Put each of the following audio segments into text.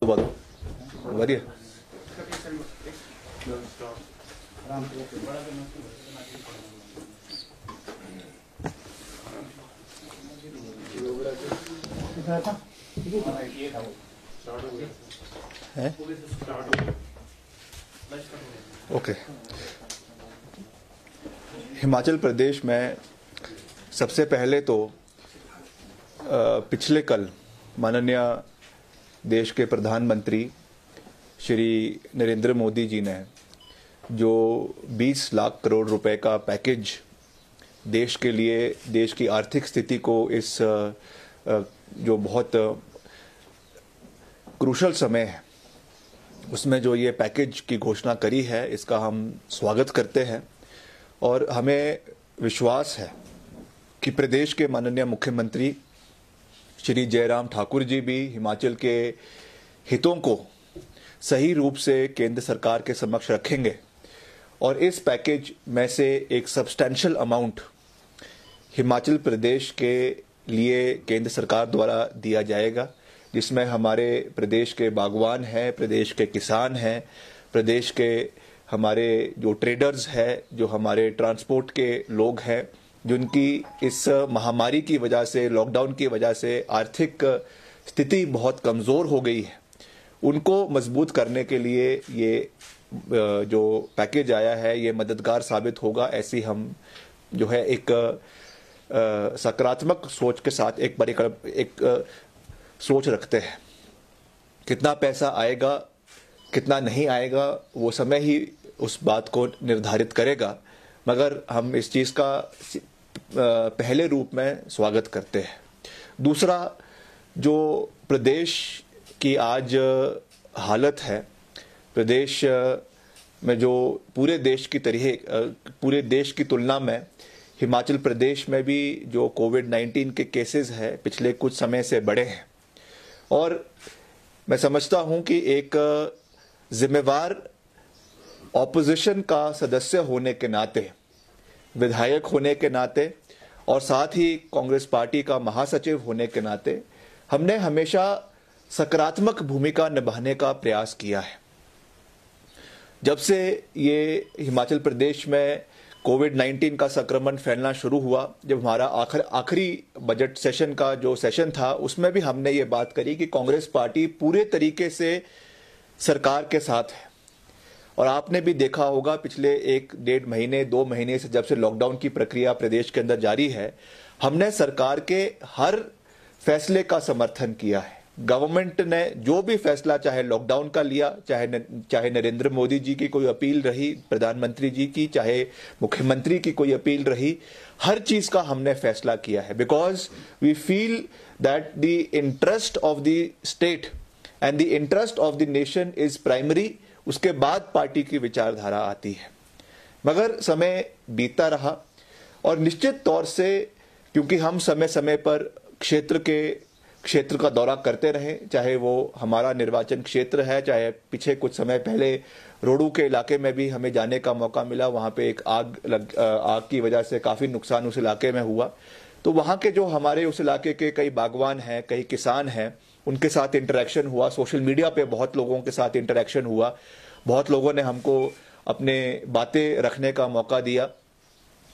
बढ़िया। ओके। हिमाचल प्रदेश में सबसे पहले तो पिछले कल माननीय देश के प्रधानमंत्री श्री नरेंद्र मोदी जी ने जो 20 लाख करोड़ रुपए का पैकेज देश के लिए, देश की आर्थिक स्थिति को इस जो बहुत क्रूशल समय है उसमें जो ये पैकेज की घोषणा करी है, इसका हम स्वागत करते हैं। और हमें विश्वास है कि प्रदेश के माननीय मुख्यमंत्री श्री जयराम ठाकुर जी भी हिमाचल के हितों को सही रूप से केंद्र सरकार के समक्ष रखेंगे और इस पैकेज में से एक सब्सटेंशियल अमाउंट हिमाचल प्रदेश के लिए केंद्र सरकार द्वारा दिया जाएगा, जिसमें हमारे प्रदेश के बागवान हैं, प्रदेश के किसान हैं, प्रदेश के हमारे जो ट्रेडर्स हैं, जो हमारे ट्रांसपोर्ट के लोग हैं, जिनकी इस महामारी की वजह से, लॉकडाउन की वजह से आर्थिक स्थिति बहुत कमज़ोर हो गई है, उनको मजबूत करने के लिए ये जो पैकेज आया है ये मददगार साबित होगा। ऐसी हम जो है एक सकारात्मक सोच के साथ एक सोच रखते हैं। कितना पैसा आएगा, कितना नहीं आएगा, वो समय ही उस बात को निर्धारित करेगा, मगर हम इस चीज़ का पहले रूप में स्वागत करते हैं। दूसरा, जो प्रदेश की आज हालत है, प्रदेश में जो पूरे देश की तुलना में हिमाचल प्रदेश में भी जो कोविड-19 के केसेस हैं पिछले कुछ समय से बढ़े हैं। और मैं समझता हूं कि एक जिम्मेवार ऑपोजिशन का सदस्य होने के नाते, विधायक होने के नाते और साथ ही कांग्रेस पार्टी का महासचिव होने के नाते हमने हमेशा सकारात्मक भूमिका निभाने का प्रयास किया है। जब से ये हिमाचल प्रदेश में कोविड-19 का संक्रमण फैलना शुरू हुआ, जब हमारा आखिरी बजट सेशन का जो सेशन था उसमें भी हमने ये बात करी कि कांग्रेस पार्टी पूरे तरीके से सरकार के साथ है। और आपने भी देखा होगा पिछले 1-1.5 महीने, 2 महीने से जब से लॉकडाउन की प्रक्रिया प्रदेश के अंदर जारी है, हमने सरकार के हर फैसले का समर्थन किया है। गवर्नमेंट ने जो भी फैसला चाहे लॉकडाउन का लिया, चाहे नरेंद्र मोदी जी की कोई अपील रही, प्रधानमंत्री जी की, चाहे मुख्यमंत्री की कोई अपील रही, हर चीज का हमने फैसला किया है। Because we feel that the interest of the state and the interest of the nation is primary. उसके बाद पार्टी की विचारधारा आती है। मगर समय बीतता रहा और निश्चित तौर से क्योंकि हम समय समय पर क्षेत्र का दौरा करते रहे, चाहे वो हमारा निर्वाचन क्षेत्र है, चाहे पीछे कुछ समय पहले रोडू के इलाके में भी हमें जाने का मौका मिला, वहां पे एक आग की वजह से काफी नुकसान उस इलाके में हुआ। तो वहां के जो हमारे उस इलाके के कई बागवान हैं, कई किसान हैं, उनके साथ इंटरेक्शन हुआ। सोशल मीडिया पे बहुत लोगों के साथ इंटरेक्शन हुआ, बहुत लोगों ने हमको अपने बातें रखने का मौका दिया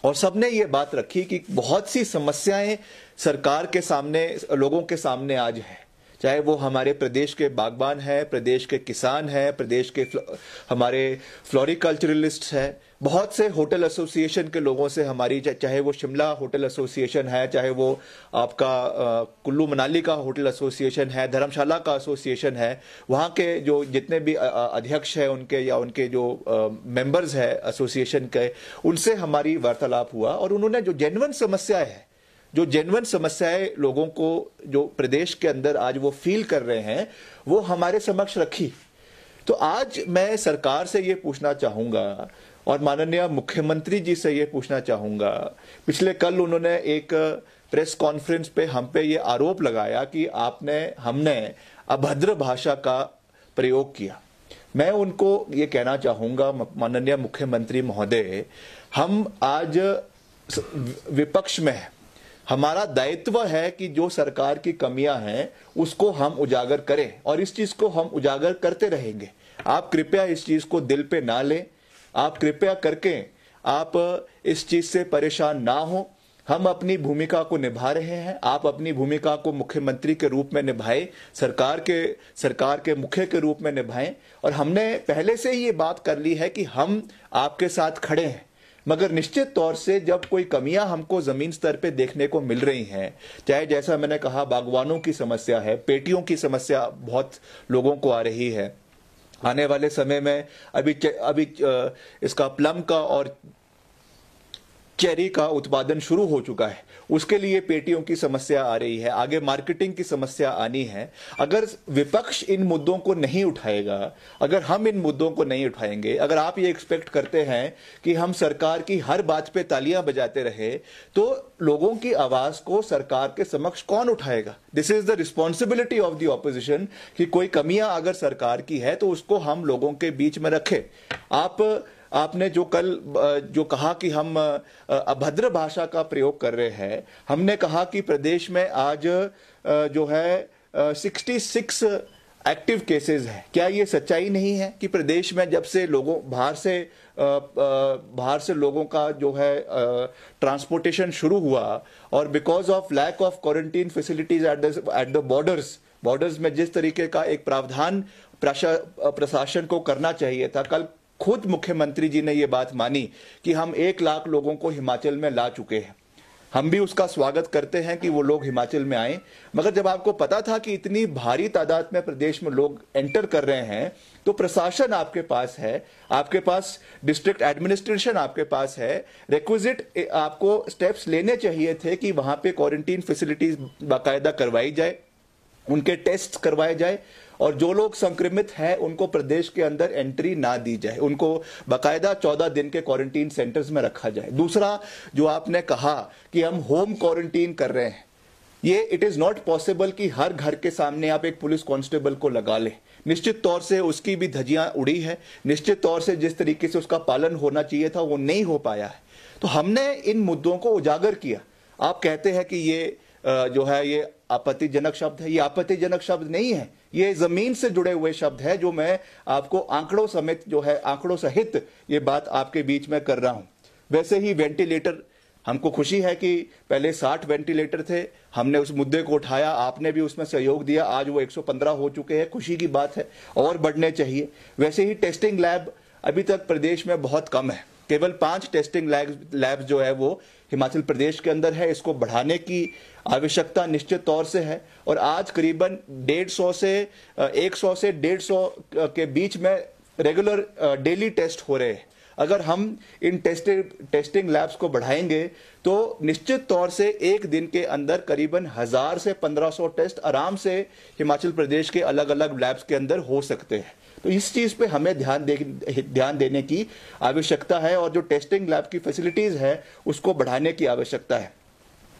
और सबने ये बात रखी कि बहुत सी समस्याएं सरकार के सामने, लोगों के सामने आज है। चाहे वो हमारे प्रदेश के बागबान हैं, प्रदेश के किसान हैं, प्रदेश के हमारे फ्लोरिकल्चरलिस्ट हैं, बहुत से होटल एसोसिएशन के लोगों से हमारी, चाहे वो शिमला होटल एसोसिएशन है, चाहे वो आपका कुल्लू मनाली का होटल एसोसिएशन है, धर्मशाला का एसोसिएशन है, वहाँ के जो जितने भी अध्यक्ष हैं उनके या उनके जो मेंबर्स हैं एसोसिएशन के, उनसे हमारी वार्तालाप हुआ और उन्होंने जो जेन्युइन समस्याएं लोगों को जो प्रदेश के अंदर आज वो फील कर रहे हैं वो हमारे समक्ष रखी। तो आज मैं सरकार से ये पूछना चाहूंगा और माननीय मुख्यमंत्री जी से ये पूछना चाहूंगा, पिछले कल उन्होंने एक प्रेस कॉन्फ्रेंस पे हम पे ये आरोप लगाया कि हमने अभद्र भाषा का प्रयोग किया। मैं उनको ये कहना चाहूंगा, माननीय मुख्यमंत्री महोदय, हम आज विपक्ष में हैं, हमारा दायित्व है कि जो सरकार की कमियां हैं उसको हम उजागर करें, और इस चीज को हम उजागर करते रहेंगे। आप कृपया इस चीज को दिल पे ना लें, आप कृपया करके आप इस चीज से परेशान ना हो। हम अपनी भूमिका को निभा रहे हैं, आप अपनी भूमिका को मुख्यमंत्री के रूप में निभाएं, सरकार के मुखिया के रूप में निभाएं। और हमने पहले से ही ये बात कर ली है कि हम आपके साथ खड़े हैं, मगर निश्चित तौर से जब कोई कमियां हमको जमीन स्तर पे देखने को मिल रही हैं, चाहे जैसा मैंने कहा बागवानों की समस्या है, पेटियों की समस्या बहुत लोगों को आ रही है, आने वाले समय में अभी इसका प्लम का और चेरी का उत्पादन शुरू हो चुका है, उसके लिए पेटियों की समस्या आ रही है, आगे मार्केटिंग की समस्या आनी है। अगर विपक्ष इन मुद्दों को नहीं उठाएगा, अगर हम इन मुद्दों को नहीं उठाएंगे, अगर आप ये एक्सपेक्ट करते हैं कि हम सरकार की हर बात पे तालियां बजाते रहे, तो लोगों की आवाज को सरकार के समक्ष कौन उठाएगा? This is the responsibility of the opposition कि कोई कमियां अगर सरकार की है तो उसको हम लोगों के बीच में रखें। आपने जो कल जो कहा कि हम अभद्र भाषा का प्रयोग कर रहे हैं, हमने कहा कि प्रदेश में आज जो है 66 एक्टिव केसेस हैं। क्या ये सच्चाई नहीं है कि प्रदेश में जब से लोगों बाहर से लोगों का जो है ट्रांसपोर्टेशन शुरू हुआ, और because of lack of quarantine facilities at the borders में जिस तरीके का एक प्रावधान प्रशासन को करना चाहिए था, कल खुद मुख्यमंत्री जी ने यह बात मानी कि हम 1 लाख लोगों को हिमाचल में ला चुके हैं। हम भी उसका स्वागत करते हैं कि वो लोग हिमाचल में आए, मगर जब आपको पता था कि इतनी भारी तादाद में प्रदेश में लोग एंटर कर रहे हैं, तो प्रशासन आपके पास है, आपके पास डिस्ट्रिक्ट एडमिनिस्ट्रेशन आपके पास है, रिक्विजिट आपको स्टेप्स लेने चाहिए थे कि वहां पे क्वारंटीन फैसिलिटीज बाकायदा करवाई जाए, उनके टेस्ट करवाए जाए, और जो लोग संक्रमित हैं उनको प्रदेश के अंदर एंट्री ना दी जाए, उनको बाकायदा 14 दिन के क्वारंटीन सेंटर्स में रखा जाए। दूसरा, जो आपने कहा कि हम होम क्वारंटीन कर रहे हैं, ये इट इज नॉट पॉसिबल कि हर घर के सामने आप एक पुलिस कांस्टेबल को लगा लें। निश्चित तौर से उसकी भी धज्जियां उड़ी है, निश्चित तौर से जिस तरीके से उसका पालन होना चाहिए था वो नहीं हो पाया है। तो हमने इन मुद्दों को उजागर किया। आप कहते हैं कि ये जो है ये आपत्तिजनक शब्द है, ये आपत्तिजनक शब्द नहीं है, ये जमीन से जुड़े हुए शब्द है, जो मैं आपको आंकड़ों समेत जो है आंकड़ों सहित ये बात आपके बीच में कर रहा हूं। वैसे ही वेंटिलेटर, हमको खुशी है कि पहले 60 वेंटिलेटर थे, हमने उस मुद्दे को उठाया, आपने भी उसमें सहयोग दिया, आज वो 115 हो चुके हैं, खुशी की बात है, और बढ़ने चाहिए। वैसे ही टेस्टिंग लैब अभी तक प्रदेश में बहुत कम है, केवल 5 टेस्टिंग लैब जो है वो हिमाचल प्रदेश के अंदर है। इसको बढ़ाने की आवश्यकता निश्चित तौर से है, और आज करीबन 100 से 150 के बीच में रेगुलर डेली टेस्ट हो रहे हैं। अगर हम इन टेस्टिंग लैब्स को बढ़ाएंगे तो निश्चित तौर से एक दिन के अंदर करीबन 1000 से 1500 टेस्ट आराम से हिमाचल प्रदेश के अलग अलग लैब्स के अंदर हो सकते हैं। तो इस चीज पे हमें ध्यान देने की आवश्यकता है, और जो टेस्टिंग लैब की फैसिलिटीज है उसको बढ़ाने की आवश्यकता है।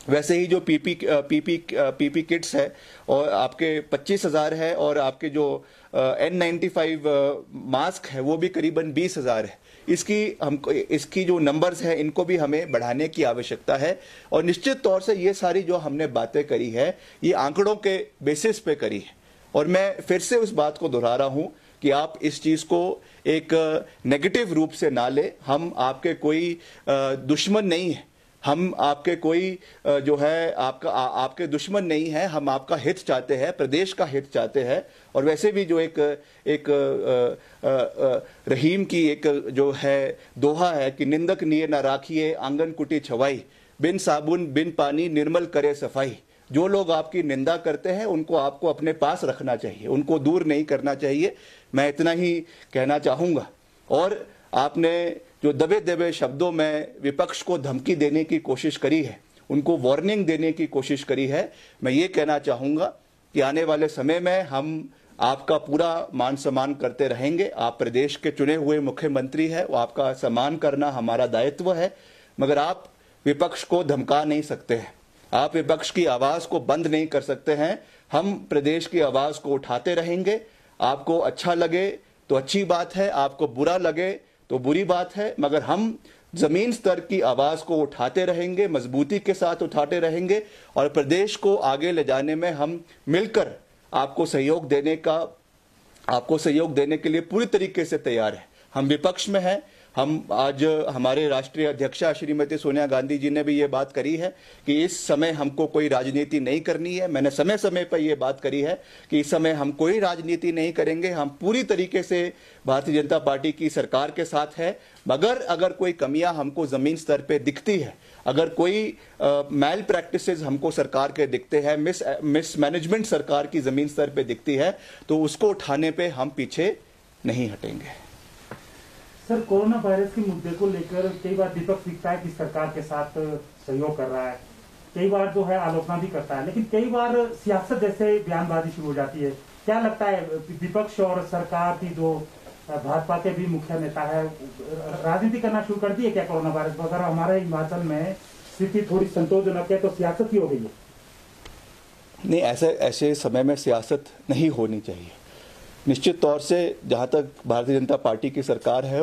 वैसे ही जो पीपी किट्स है और आपके 25,000 है, और आपके जो N95 मास्क है वो भी करीबन 20,000 है। इसकी जो नंबर्स है इनको भी हमें बढ़ाने की आवश्यकता है, और निश्चित तौर से ये सारी जो हमने बातें करी है ये आंकड़ों के बेसिस पे करी है। और मैं फिर से उस बात को दोहरा रहा हूं कि आप इस चीज को एक नेगेटिव रूप से ना ले। हम आपके कोई दुश्मन नहीं है, हम आपके कोई जो है आपके दुश्मन नहीं है, हम आपका हित चाहते हैं, प्रदेश का हित चाहते हैं। और वैसे भी जो एक रहीम की एक जो है दोहा है कि निंदक निये न राखिए आंगन कुटी छवाई, बिन साबुन बिन पानी निर्मल करे सफाई। जो लोग आपकी निंदा करते हैं उनको आपको अपने पास रखना चाहिए, उनको दूर नहीं करना चाहिए। मैं इतना ही कहना चाहूंगा। और आपने जो दबे दबे शब्दों में विपक्ष को धमकी देने की कोशिश करी है, उनको वार्निंग देने की कोशिश करी है, मैं ये कहना चाहूंगा कि आने वाले समय में हम आपका पूरा मान सम्मान करते रहेंगे। आप प्रदेश के चुने हुए मुख्यमंत्री हैं, वो आपका सम्मान करना हमारा दायित्व है, मगर आप विपक्ष को धमका नहीं सकते हैं, आप विपक्ष की आवाज को बंद नहीं कर सकते हैं। हम प्रदेश की आवाज को उठाते रहेंगे। आपको अच्छा लगे तो अच्छी बात है, आपको बुरा लगे तो बुरी बात है, मगर हम जमीन स्तर की आवाज को उठाते रहेंगे, मजबूती के साथ उठाते रहेंगे और प्रदेश को आगे ले जाने में हम मिलकर आपको सहयोग देने के लिए पूरी तरीके से तैयार हैं। हम विपक्ष में हैं। हम आज हमारे राष्ट्रीय अध्यक्षा श्रीमती सोनिया गांधी जी ने भी ये बात करी है कि इस समय हमको कोई राजनीति नहीं करनी है। मैंने समय समय पर ये बात करी है कि इस समय हम कोई राजनीति नहीं करेंगे। हम पूरी तरीके से भारतीय जनता पार्टी की सरकार के साथ है, मगर अगर कोई कमियां हमको जमीन स्तर पे दिखती है, अगर कोई मैल प्रैक्टिसेस हमको सरकार के दिखते हैं, मिसमैनेजमेंट सरकार की जमीन स्तर पे दिखती है, तो उसको उठाने पे हम पीछे नहीं हटेंगे। सर, कोरोना वायरस के मुद्दे को लेकर कई बार विपक्ष दिखता है कि सरकार के साथ सहयोग कर रहा है, कई बार जो है आलोचना भी करता है, लेकिन कई बार सियासत जैसे बयानबाजी शुरू हो जाती है। क्या लगता है विपक्ष और सरकार की जो भाजपा के भी मुख्य नेता है राजनीति करना शुरू कर दी है क्या कोरोना वायरस? अगर हमारे हिमाचल में स्थिति थोड़ी संतोषजनक है तो सियासत ही हो गई है। नहीं, ऐसे समय में सियासत नहीं होनी चाहिए। निश्चित तौर से जहां तक भारतीय जनता पार्टी की सरकार है,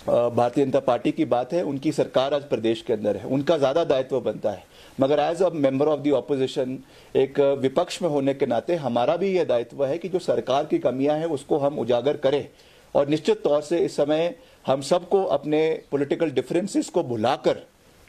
भारतीय जनता पार्टी की बात है, उनकी सरकार आज प्रदेश के अंदर है, उनका ज्यादा दायित्व बनता है। मगर as a member of the opposition, एक विपक्ष में होने के नाते हमारा भी यह दायित्व है कि जो सरकार की कमियां हैं उसको हम उजागर करें। और निश्चित तौर से इस समय हम सबको अपने पॉलिटिकल डिफरेंसेस को भुलाकर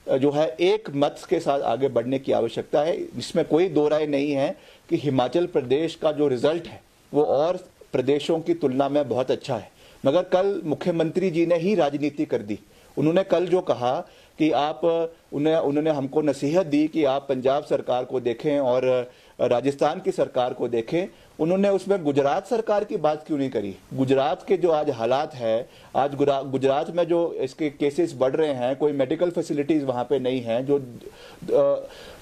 जो है एक मत के साथ आगे बढ़ने की आवश्यकता है। इसमें कोई दो राय नहीं है कि हिमाचल प्रदेश का जो रिजल्ट है वो और प्रदेशों की तुलना में बहुत अच्छा है। मगर कल मुख्यमंत्री जी ने ही राजनीति कर दी। उन्होंने कल जो कहा कि उन्होंने हमको नसीहत दी कि आप पंजाब सरकार को देखें और राजस्थान की सरकार को देखें। उन्होंने उसमें गुजरात सरकार की बात क्यों नहीं करी? गुजरात के जो आज हालात है, आज गुजरात में जो इसके केसेस बढ़ रहे हैं, कोई मेडिकल फैसिलिटीज वहां पे नहीं है, जो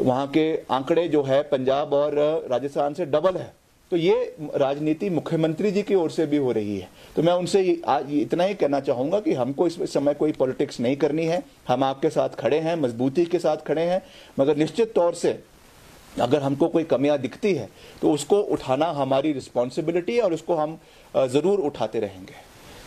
वहां के आंकड़े जो है पंजाब और राजस्थान से डबल है। तो ये राजनीति मुख्यमंत्री जी की ओर से भी हो रही है। तो मैं उनसे आज इतना ही कहना चाहूंगा कि हमको इस समय कोई पॉलिटिक्स नहीं करनी है। हम आपके साथ खड़े हैं, मजबूती के साथ खड़े हैं, मगर निश्चित तौर से अगर हमको कोई कमियां दिखती है तो उसको उठाना हमारी रिस्पॉन्सिबिलिटी है और उसको हम जरूर उठाते रहेंगे।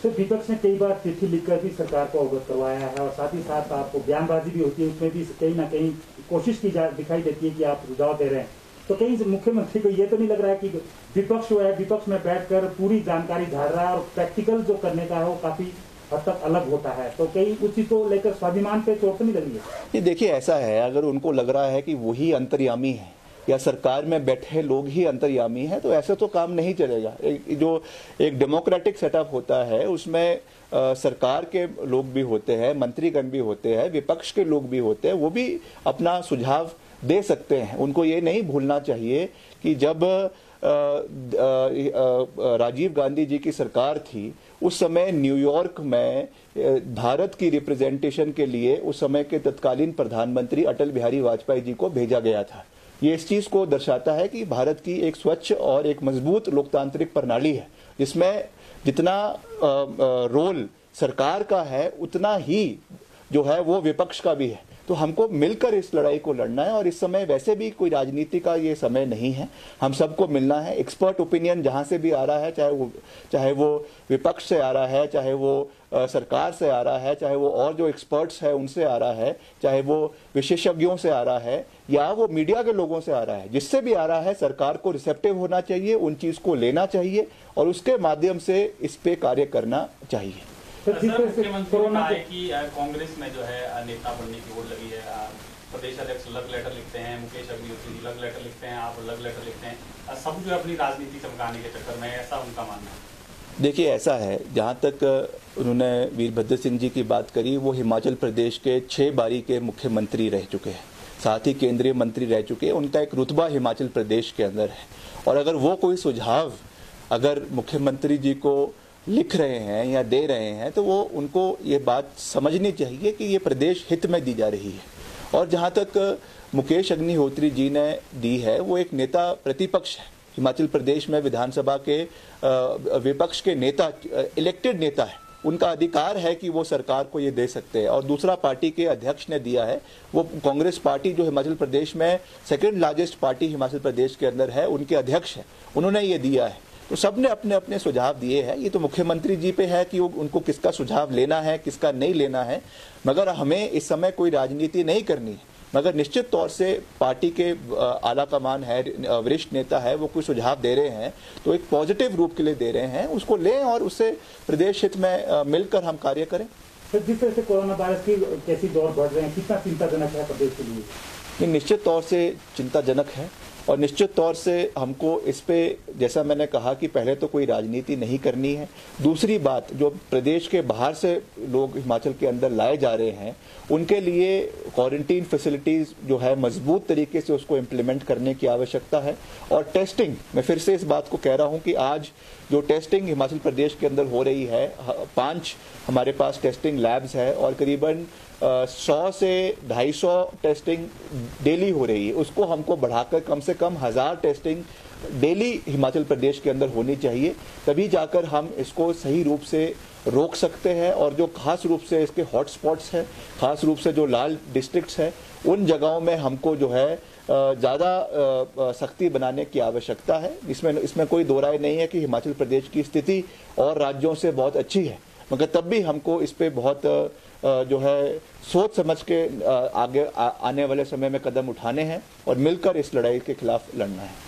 तो विपक्ष ने कई बार चिट्ठी लिखकर भी सरकार को अवगत करवाया है और साथ ही साथ आपको बयानबाजी भी होती है, उसमें भी कहीं ना कहीं कोशिश की दिखाई देती है कि आप सुझाव दे रहे हैं। तो कहीं मुख्यमंत्री को ये तो नहीं लग रहा है कि विपक्ष जो है विपक्ष में बैठकर पूरी जानकारी झाड़ रहा है और प्रैक्टिकल जो करने का है वो काफी हद तक अलग होता है? तो कहीं उसी को लेकर स्वाभिमान पे चोट तो नहीं लगी है? ये देखिए, ऐसा है, अगर उनको लग रहा है कि वही अंतर्यामी है या सरकार में बैठे लोग ही अंतर्यामी हैं, तो ऐसे तो काम नहीं चलेगा। जो एक डेमोक्रेटिक सेटअप होता है उसमें सरकार के लोग भी होते हैं, मंत्रीगण भी होते हैं, विपक्ष के लोग भी होते हैं, वो भी अपना सुझाव दे सकते हैं। उनको ये नहीं भूलना चाहिए कि जब राजीव गांधी जी की सरकार थी उस समय न्यूयॉर्क में भारत की रिप्रेजेंटेशन के लिए उस समय के तत्कालीन प्रधानमंत्री अटल बिहारी वाजपेयी जी को भेजा गया था। ये इस चीज को दर्शाता है कि भारत की एक स्वच्छ और एक मजबूत लोकतांत्रिक प्रणाली है, जिसमें जितना रोल सरकार का है उतना ही जो है वो विपक्ष का भी है। तो हमको मिलकर इस लड़ाई को लड़ना है और इस समय वैसे भी कोई राजनीति का ये समय नहीं है। हम सबको मिलना है। एक्सपर्ट ओपिनियन जहां से भी आ रहा है, चाहे वो विपक्ष से आ रहा है, चाहे वो सरकार से आ रहा है, चाहे वो और जो एक्सपर्ट्स है उनसे आ रहा है, चाहे वो विशेषज्ञों से आ रहा है या वो मीडिया के लोगों से आ रहा है, जिससे भी आ रहा है, सरकार को रिसेप्टिव होना चाहिए, उन चीज को लेना चाहिए और उसके माध्यम से इस पे कार्य करना चाहिए। कोरोना की कांग्रेस में जो है नेता बनने की ओर लगी है, प्रदेश अध्यक्ष लव लेटर लिखते हैं, मुकेश अग्निहोत्री लव लेटर लिखते हैं, आप लव लेटर लिखते हैं, सब जो अपनी राजनीति चमकाने के चक्कर में, ऐसा उनका मानना है। देखिए, ऐसा है, जहां तक उन्होंने वीरभद्र सिंह जी की बात करी, वो हिमाचल प्रदेश के 6 बारी के मुख्यमंत्री रह चुके हैं, साथ ही केंद्रीय मंत्री रह चुके हैं। उनका एक रुतबा हिमाचल प्रदेश के अंदर है और अगर वो कोई सुझाव अगर मुख्यमंत्री जी को लिख रहे हैं या दे रहे हैं तो वो उनको ये बात समझनी चाहिए कि ये प्रदेश हित में दी जा रही है। और जहां तक मुकेश अग्निहोत्री जी ने दी है, वो एक नेता प्रतिपक्ष है, हिमाचल प्रदेश में विधानसभा के विपक्ष के नेता, इलेक्टेड नेता है, उनका अधिकार है कि वो सरकार को ये दे सकते हैं। और दूसरा पार्टी के अध्यक्ष ने दिया है, वो कांग्रेस पार्टी जो हिमाचल प्रदेश में second largest party Himachal Pradesh के अंदर है, उनके अध्यक्ष है, उन्होंने ये दिया है। तो सबने अपने अपने सुझाव दिए हैं। ये तो मुख्यमंत्री जी पे है कि उनको किसका सुझाव लेना है, किसका नहीं लेना है, मगर हमें इस समय कोई राजनीति नहीं करनी है। मगर निश्चित तौर से पार्टी के आला कमान है, वरिष्ठ नेता है, वो कोई सुझाव दे रहे हैं तो एक पॉजिटिव रूप के लिए दे रहे हैं, उसको लें और उससे प्रदेश हित में मिलकर हम कार्य करें। सर, जिस तरह से कोरोना वायरस की कैसी दौर बढ़ रहे हैं, कितना चिंताजनक है प्रदेश के लिए? ये निश्चित तौर से चिंताजनक है और निश्चित तौर से हमको इस पे, जैसा मैंने कहा कि पहले तो कोई राजनीति नहीं करनी है। दूसरी बात, जो प्रदेश के बाहर से लोग हिमाचल के अंदर लाए जा रहे हैं उनके लिए क्वारंटीन फैसिलिटीज जो है मजबूत तरीके से उसको इम्प्लीमेंट करने की आवश्यकता है। और टेस्टिंग, मैं फिर से इस बात को कह रहा हूं कि आज जो टेस्टिंग हिमाचल प्रदेश के अंदर हो रही है, 5 हमारे पास टेस्टिंग लैब्स है और करीबन 100 से 250 टेस्टिंग डेली हो रही है, उसको हमको बढ़ाकर कम से कम 1000 टेस्टिंग डेली हिमाचल प्रदेश के अंदर होनी चाहिए। तभी जाकर हम इसको सही रूप से रोक सकते हैं। और जो खास रूप से इसके हॉटस्पॉट्स हैं, खास रूप से जो लाल डिस्ट्रिक्ट्स हैं, उन जगहों में हमको जो है ज़्यादा सख्ती बनाने की आवश्यकता है। इसमें कोई दो राय नहीं है कि हिमाचल प्रदेश की स्थिति और राज्यों से बहुत अच्छी है, मगर तब भी हमको इस पे बहुत जो है सोच समझ के आगे आने वाले समय में कदम उठाने हैं और मिलकर इस लड़ाई के खिलाफ लड़ना है।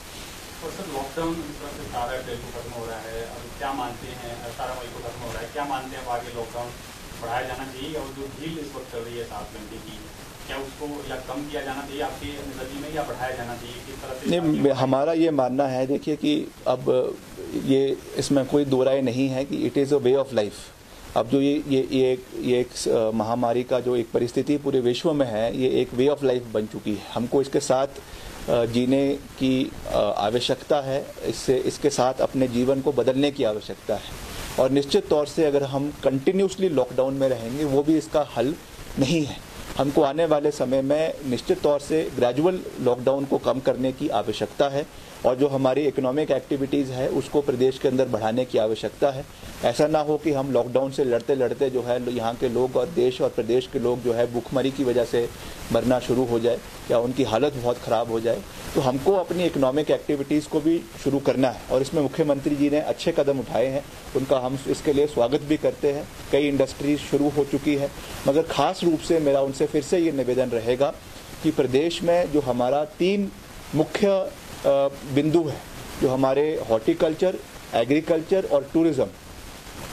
और सर, लॉकडाउन 17 अप्रैल को खत्म हो रहा है, अब क्या मानते हैं, 18 मई को खत्म हो रहा है, क्या मानते हैं अब आगे लॉकडाउन बढ़ाया जाना चाहिए और जो ढील इस वक्त चल रही है 7 घंटे की, क्या उसको या कम किया जाना चाहिए आपके नजरिए में, या बढ़ाया जाना चाहिए, किस तरह से? नहीं, हमारा ये मानना है, देखिए कि अब ये इसमें कोई दो राय नहीं है कि it is a way of life. अब जो ये एक महामारी का जो एक परिस्थिति पूरे विश्व में है, ये एक वे ऑफ लाइफ बन चुकी है। हमको इसके साथ जीने की आवश्यकता है, इसके साथ अपने जीवन को बदलने की आवश्यकता है। और निश्चित तौर से अगर हम कंटिन्यूसली लॉकडाउन में रहेंगे वो भी इसका हल नहीं है। हमको आने वाले समय में निश्चित तौर से ग्रेजुअल लॉकडाउन को कम करने की आवश्यकता है और जो हमारी इकोनॉमिक एक्टिविटीज़ है उसको प्रदेश के अंदर बढ़ाने की आवश्यकता है। ऐसा ना हो कि हम लॉकडाउन से लड़ते लड़ते जो है यहाँ के लोग और देश और प्रदेश के लोग जो है भूखमरी की वजह से मरना शुरू हो जाए या उनकी हालत बहुत ख़राब हो जाए। तो हमको अपनी इकोनॉमिक एक्टिविटीज़ को भी शुरू करना है और इसमें मुख्यमंत्री जी ने अच्छे कदम उठाए हैं, उनका हम इसके लिए स्वागत भी करते हैं। कई इंडस्ट्रीज शुरू हो चुकी है, मगर ख़ास रूप से मेरा उनसे फिर से ये निवेदन रहेगा कि प्रदेश में जो हमारा 3 मुख्य बिंदु है, जो हमारे हॉर्टिकल्चर, एग्रीकल्चर और टूरिज्म,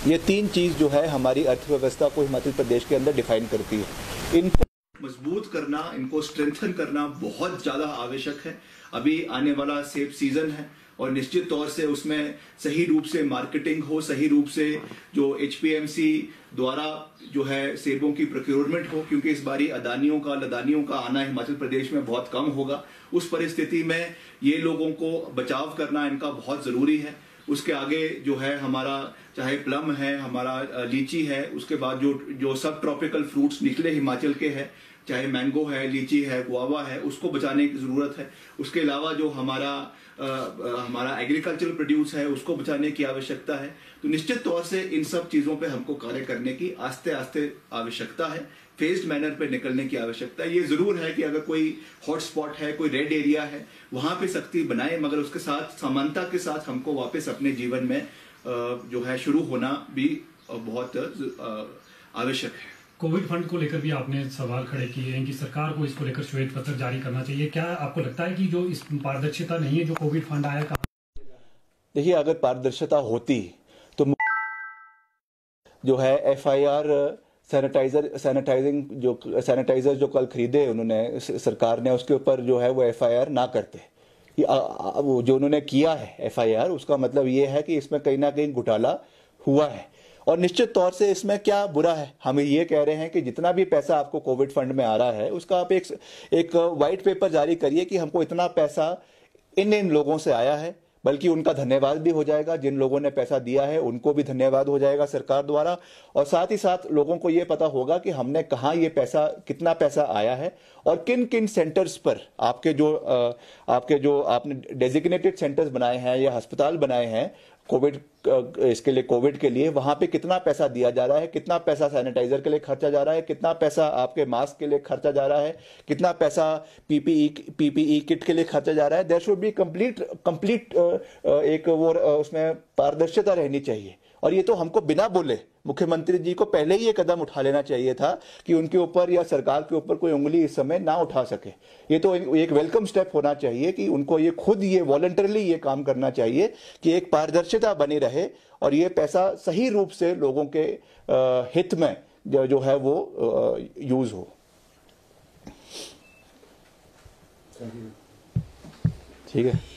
ये 3 चीज़ जो है हमारी अर्थव्यवस्था को हिमाचल प्रदेश के अंदर डिफाइन करती है। इनको मजबूत करना, इनको स्ट्रेंथन करना बहुत ज़्यादा आवश्यक है। अभी आने वाला सेब सीजन है और निश्चित तौर से उसमें सही रूप से मार्केटिंग हो, सही रूप से जो HPMC द्वारा जो है सेबों की प्रोक्योरमेंट हो, क्योंकि इस बारी अदानियों का, लदानियों का आना हिमाचल प्रदेश में बहुत कम होगा। उस परिस्थिति में ये लोगों को बचाव करना इनका बहुत ज़रूरी है। उसके आगे जो है हमारा चाहे प्लम है, हमारा लीची है, उसके बाद जो सब ट्रॉपिकल फ्रूट्स निकले हिमाचल के हैं, चाहे मैंगो है, लीची है, गुआवा है, उसको बचाने की ज़रूरत है। उसके अलावा जो हमारा एग्रीकल्चरल प्रोड्यूस है उसको बचाने की आवश्यकता है। तो निश्चित तौर से इन सब चीज़ों पे हमको कार्य करने की आस्ते आस्ते आवश्यकता है, फेज्ड मैनर पे निकलने की आवश्यकता है। ये ज़रूर है कि अगर कोई हॉटस्पॉट है, कोई रेड एरिया है, वहाँ पे सख्ती बनाए, मगर उसके साथ समानता के साथ हमको वापस अपने जीवन में जो है शुरू होना भी बहुत आवश्यक है। कोविड फंड को लेकर भी आपने सवाल खड़े किए हैं कि सरकार को इसको लेकर श्वेत पत्र जारी करना चाहिए। क्या आपको लगता है कि जो इस पारदर्शिता नहीं है, जो कोविड फंड आया, देखिए अगर पारदर्शिता होती तो जो है FIR सैनिटाइजर जो कल खरीदे उन्होंने सरकार ने, उसके ऊपर जो है वो FIR ना करते। वो जो उन्होंने किया है FIR, उसका मतलब ये है कि इसमें कहीं ना कहीं घोटाला हुआ है। और निश्चित तौर से इसमें क्या बुरा है, हम ये कह रहे हैं कि जितना भी पैसा आपको कोविड फंड में आ रहा है उसका आप एक वाइट पेपर जारी करिए कि हमको इतना पैसा इन लोगों से आया है, बल्कि उनका धन्यवाद भी हो जाएगा। जिन लोगों ने पैसा दिया है उनको भी धन्यवाद हो जाएगा सरकार द्वारा, और साथ ही साथ लोगों को ये पता होगा कि हमने कहाँ ये पैसा, कितना पैसा आया है और किन किन सेंटर्स पर आपके जो आपने डेजिग्नेटेड सेंटर्स बनाए हैं या अस्पताल बनाए हैं कोविड इसके लिए, कोविड के लिए, वहां पे कितना पैसा दिया जा रहा है, कितना पैसा सैनिटाइजर के लिए खर्चा जा रहा है, कितना पैसा आपके मास्क के लिए खर्चा जा रहा है, कितना पैसा पीपीई किट के लिए खर्चा जा रहा है। देयर शुड बी कंप्लीट एक वो उसमें पारदर्शिता रहनी चाहिए। और ये तो हमको बिना बोले मुख्यमंत्री जी को पहले ही ये कदम उठा लेना चाहिए था कि उनके ऊपर या सरकार के ऊपर कोई उंगली इस समय ना उठा सके। ये तो एक वेलकम स्टेप होना चाहिए कि उनको ये खुद ये वॉलंटरली ये काम करना चाहिए कि एक पारदर्शिता बनी रहे और ये पैसा सही रूप से लोगों के हित में जो है वो यूज हो। ठीक है।